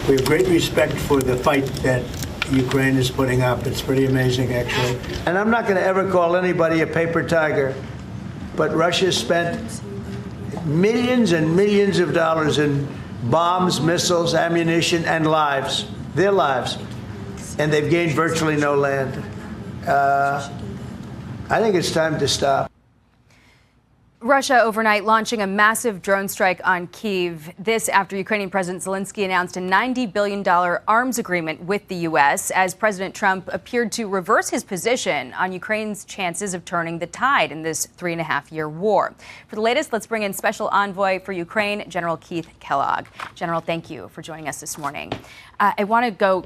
We have great respect for the fight that Ukraine is putting up. It's pretty amazing, actually. And I'm not going to ever call anybody a paper tiger, but Russia spent millions and millions of dollars in bombs, missiles, ammunition, and lives, their lives, and they've gained virtually no land. I think it's time to stop. Russia overnight launching a massive drone strike on Kyiv. This after Ukrainian President Zelensky announced a $90 billion arms agreement with the U.S. as President Trump appeared to reverse his position on Ukraine's chances of turning the tide in this 3.5-year war. For the latest, let's bring in Special Envoy for Ukraine, General Keith Kellogg. General, thank you for joining us this morning. I want to go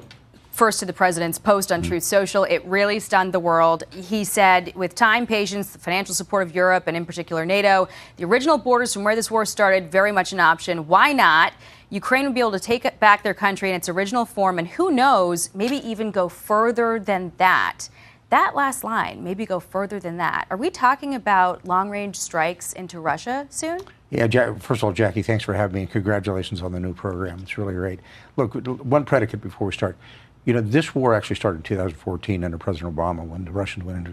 first to the president's post on Truth Social. It really stunned the world. He said, with time, patience, the financial support of Europe, and in particular NATO, the original borders from where this war started, very much an option. Why not? Ukraine would be able to take back their country in its original form, and who knows, maybe even go further than that. That last line, maybe go further than that. Are we talking about long-range strikes into Russia soon? Yeah, first of all, Jackie, thanks for having me, and congratulations on the new program. It's really great. Look, one predicate before we start. You know, this war actually started in 2014 under President Obama when the Russians went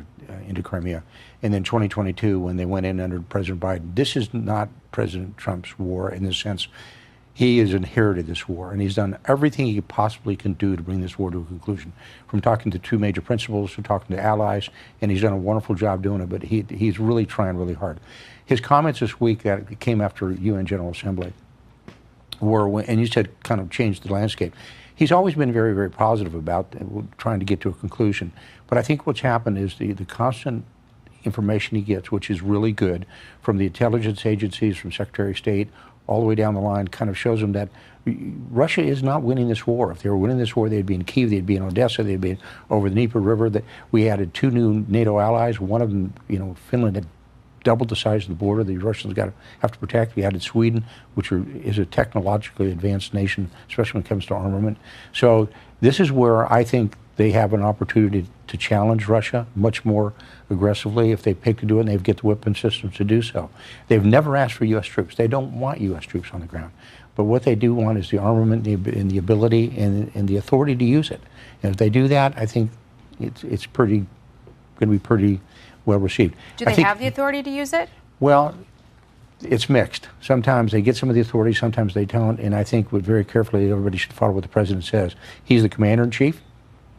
into Crimea. And then 2022 when they went in under President Biden. This is not President Trump's war in the sense he has inherited this war. And he's done everything he possibly can do to bring this war to a conclusion. From talking to two major principals to talking to allies. And he's done a wonderful job doing it. But he's really trying really hard. His comments this week that came after UN General Assembly were, and you said kind of changed the landscape. He's always been very, very positive about trying to get to a conclusion. But I think what's happened is the constant information he gets, which is really good, from the intelligence agencies, from Secretary of State, all the way down the line, kind of shows him that Russia is not winning this war. If they were winning this war, they'd be in Kyiv, they'd be in Odessa, they'd be over the Dnieper River. That we added 2 new NATO allies. One of them, Finland had doubled the size of the border the Russians have to protect. We added Sweden, which is a technologically advanced nation, especially when it comes to armament. So this is where I think they have an opportunity to challenge Russia much more aggressively if they pick to do it and they get the weapon systems to do so. They've never asked for U.S. troops. They don't want U.S. troops on the ground. But what they do want is the armament and the ability and the authority to use it. And if they do that, I think it's going to be pretty well received. Do they have the authority to use it? Well, it's mixed. Sometimes they get some of the authority, sometimes they don't. And I think very carefully everybody should follow what the president says. He's the commander-in-chief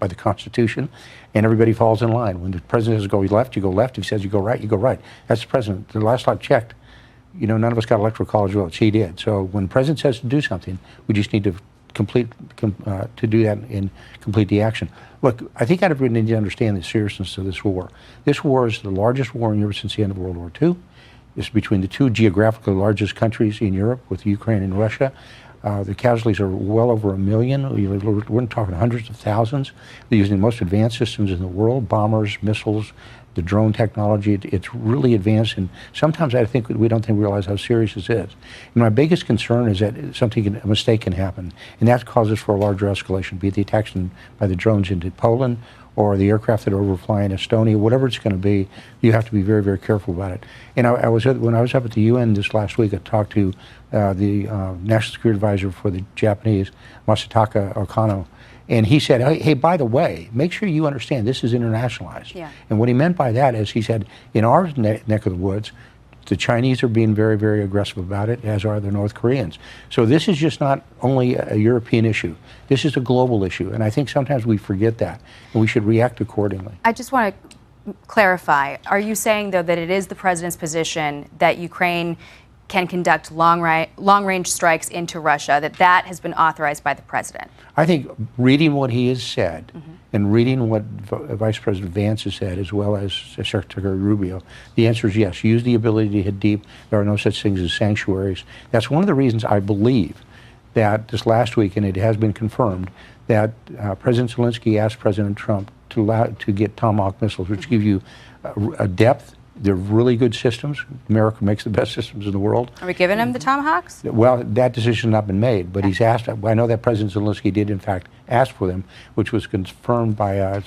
by the Constitution, and everybody falls in line. When the president says go left, you go left. If he says you go right, you go right. That's the president. The last I checked, none of us got electoral college votes. He did. So when the president says to do something, we just need to to do that and complete the action. Look, I think everybody needs to understand the seriousness of this war. This war is the largest war in Europe since the end of World War II. It's between the two geographically largest countries in Europe, with Ukraine and Russia. The casualties are well over 1 million. We're talking hundreds of thousands. They're using the most advanced systems in the world, bombers, missiles, the drone technology. It's really advanced, and sometimes I think we don't realize how serious this is. And my biggest concern is that a mistake can happen, and that causes for a larger escalation, be it the attacks by the drones into Poland or the aircraft that are overflying Estonia, whatever it's going to be. You have to be very, very careful about it. And when I was up at the UN this last week, I talked to the National Security Advisor for the Japanese, Masataka Okano, and he said, hey, by the way, make sure you understand this is internationalized. Yeah. And what he meant by that is he said, in our neck of the woods, the Chinese are being very, very aggressive about it, as are the North Koreans. So this is just not only a European issue. This is a global issue. And I think sometimes we forget that, and we should react accordingly. I just want to clarify. Are you saying, though, that it is the president's position that Ukraine can conduct long-range strikes into Russia, that has been authorized by the president? I think reading what he has said and reading what Vice President Vance has said, as well as Secretary Rubio, the answer is yes. Use the ability to hit deep. There are no such things as sanctuaries. That's one of the reasons I believe that this last week, and it has been confirmed, that President Zelensky asked President Trump to get Tomahawk missiles, which give you a depth. They're really good systems. America makes the best systems in the world. Are we giving him the Tomahawks? Well, that decision has not been made, but he's asked. I know that President Zelensky did, in fact, ask for them, which was confirmed by a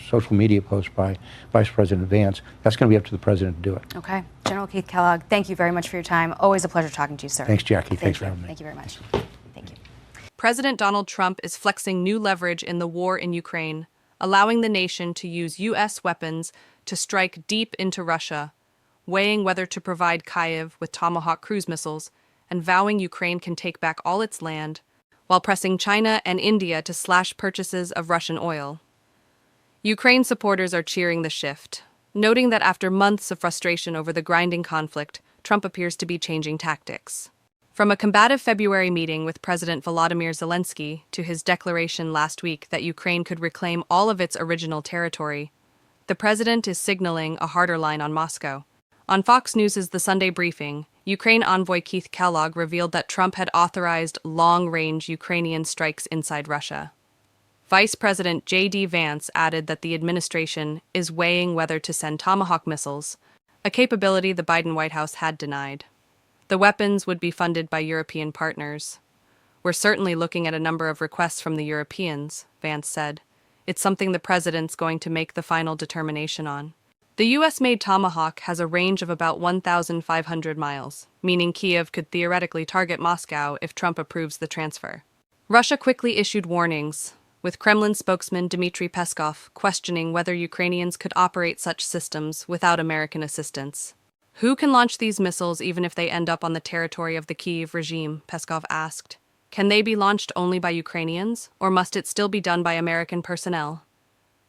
social media post by Vice President Vance. That's going to be up to the president to do it. Okay. General Keith Kellogg, thank you very much for your time. Always a pleasure talking to you, sir. Thanks, Jackie. Thanks for having me. Thank you very much. Thank you. President Donald Trump is flexing new leverage in the war in Ukraine, allowing the nation to use U.S. weapons to strike deep into Russia, weighing whether to provide Kyiv with Tomahawk cruise missiles, and vowing Ukraine can take back all its land, while pressing China and India to slash purchases of Russian oil. Ukraine supporters are cheering the shift, noting that after months of frustration over the grinding conflict, Trump appears to be changing tactics. From a combative February meeting with President Volodymyr Zelensky to his declaration last week that Ukraine could reclaim all of its original territory, the president is signaling a harder line on Moscow. On Fox News' The Sunday Briefing, Ukraine envoy Keith Kellogg revealed that Trump had authorized long-range Ukrainian strikes inside Russia. Vice President J.D. Vance added that the administration is weighing whether to send Tomahawk missiles, a capability the Biden White House had denied. The weapons would be funded by European partners. We're certainly looking at a number of requests from the Europeans, Vance said. It's something the president's going to make the final determination on. The U.S.-made Tomahawk has a range of about 1,500 miles, meaning Kyiv could theoretically target Moscow if Trump approves the transfer. Russia quickly issued warnings, with Kremlin spokesman Dmitry Peskov questioning whether Ukrainians could operate such systems without American assistance. Who can launch these missiles even if they end up on the territory of the Kyiv regime, Peskov asked. Can they be launched only by Ukrainians, or must it still be done by American personnel?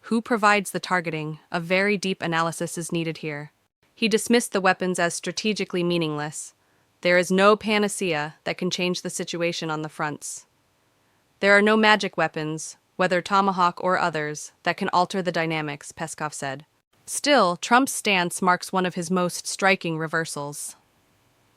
Who provides the targeting? A very deep analysis is needed here. He dismissed the weapons as strategically meaningless. There is no panacea that can change the situation on the fronts. There are no magic weapons, whether Tomahawk or others, that can alter the dynamics, Peskov said. Still, Trump's stance marks one of his most striking reversals.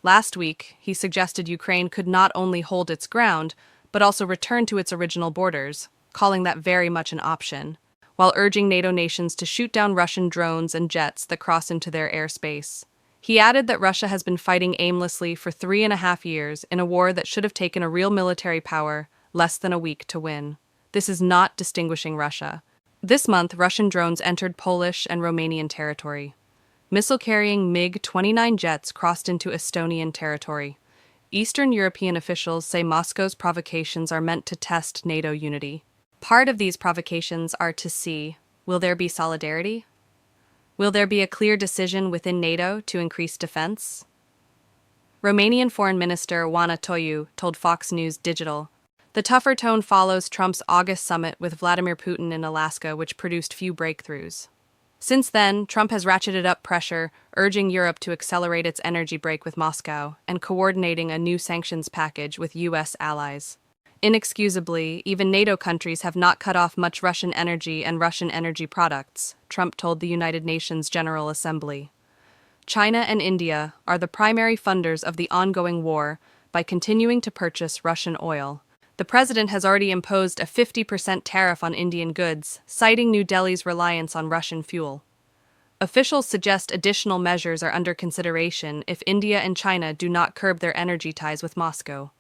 Last week, he suggested Ukraine could not only hold its ground, but also return to its original borders, calling that very much an option, while urging NATO nations to shoot down Russian drones and jets that cross into their airspace. He added that Russia has been fighting aimlessly for 3.5 years in a war that should have taken a real military power less than a week to win. This is not distinguishing Russia. This month, Russian drones entered Polish and Romanian territory. Missile-carrying MiG-29 jets crossed into Estonian territory. Eastern European officials say Moscow's provocations are meant to test NATO unity. Part of these provocations are to see, will there be solidarity? Will there be a clear decision within NATO to increase defense? Romanian Foreign Minister Oana Toiu told Fox News Digital. The tougher tone follows Trump's August summit with Vladimir Putin in Alaska, which produced few breakthroughs. Since then, Trump has ratcheted up pressure, urging Europe to accelerate its energy break with Moscow and coordinating a new sanctions package with U.S. allies. Inexcusably, even NATO countries have not cut off much Russian energy and Russian energy products, Trump told the United Nations General Assembly. China and India are the primary funders of the ongoing war by continuing to purchase Russian oil. The president has already imposed a 50% tariff on Indian goods, citing New Delhi's reliance on Russian fuel. Officials suggest additional measures are under consideration if India and China do not curb their energy ties with Moscow.